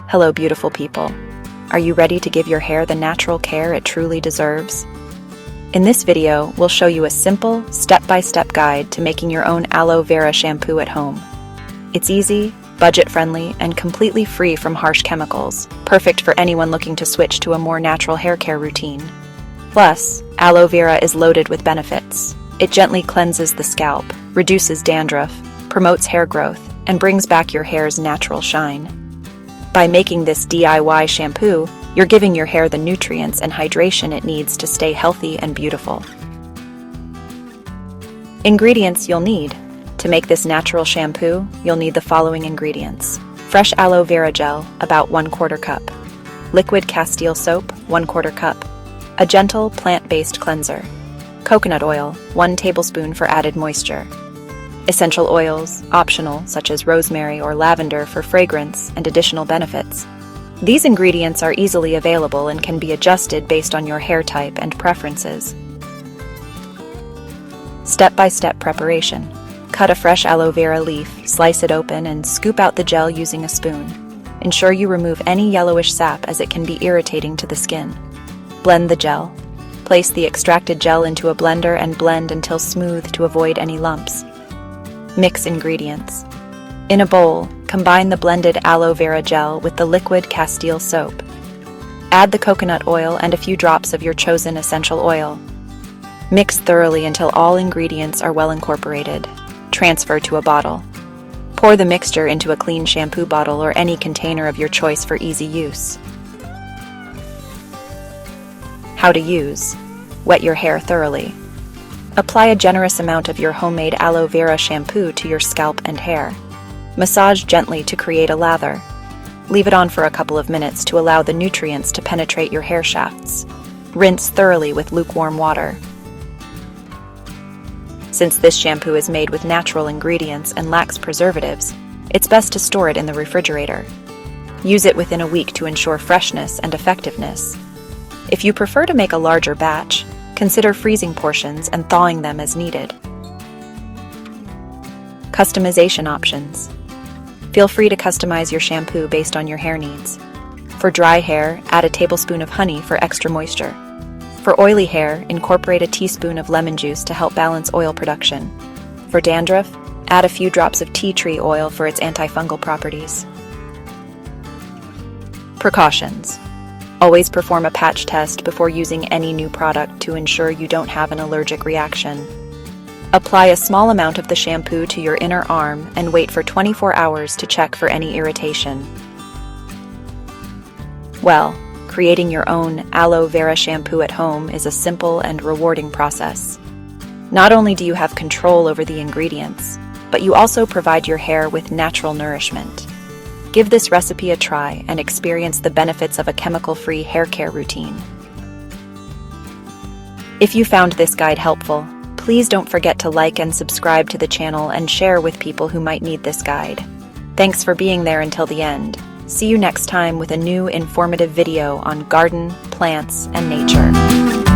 Hello, beautiful people. Are you ready to give your hair the natural care it truly deserves? In this video, we'll show you a simple, step-by-step guide to making your own aloe vera shampoo at home. It's easy, budget-friendly, and completely free from harsh chemicals, perfect for anyone looking to switch to a more natural hair care routine. Plus, aloe vera is loaded with benefits. It gently cleanses the scalp, reduces dandruff, promotes hair growth, and brings back your hair's natural shine. By making this DIY shampoo, you're giving your hair the nutrients and hydration it needs to stay healthy and beautiful. Ingredients you'll need. To make this natural shampoo, you'll need the following ingredients. Fresh aloe vera gel, about 1/4 cup. Liquid Castile soap, 1/4 cup. A gentle, plant-based cleanser. Coconut oil, 1 tablespoon for added moisture. Essential oils, optional, such as rosemary or lavender for fragrance and additional benefits. These ingredients are easily available and can be adjusted based on your hair type and preferences. Step-by-step preparation. Cut a fresh aloe vera leaf, slice it open, and scoop out the gel using a spoon. Ensure you remove any yellowish sap as it can be irritating to the skin. Blend the gel. Place the extracted gel into a blender and blend until smooth to avoid any lumps. Mix ingredients. In a bowl, combine the blended aloe vera gel with the liquid Castile soap. Add the coconut oil and a few drops of your chosen essential oil. Mix thoroughly until all ingredients are well incorporated. Transfer to a bottle. Pour the mixture into a clean shampoo bottle or any container of your choice for easy use. How to use. Wet your hair thoroughly. Apply a generous amount of your homemade aloe vera shampoo to your scalp and hair. Massage gently to create a lather. Leave it on for a couple of minutes to allow the nutrients to penetrate your hair shafts. Rinse thoroughly with lukewarm water. Since this shampoo is made with natural ingredients and lacks preservatives, it's best to store it in the refrigerator. Use it within a week to ensure freshness and effectiveness. If you prefer to make a larger batch, consider freezing portions and thawing them as needed. Customization options. Feel free to customize your shampoo based on your hair needs. For dry hair, add a tablespoon of honey for extra moisture. For oily hair, incorporate a teaspoon of lemon juice to help balance oil production. For dandruff, add a few drops of tea tree oil for its antifungal properties. Precautions. Always perform a patch test before using any new product to ensure you don't have an allergic reaction. Apply a small amount of the shampoo to your inner arm and wait for 24 hours to check for any irritation. Well, creating your own aloe vera shampoo at home is a simple and rewarding process. Not only do you have control over the ingredients, but you also provide your hair with natural nourishment. Give this recipe a try and experience the benefits of a chemical-free hair care routine. If you found this guide helpful, please don't forget to like and subscribe to the channel and share with people who might need this guide. Thanks for being there until the end. See you next time with a new informative video on garden, plants, and nature.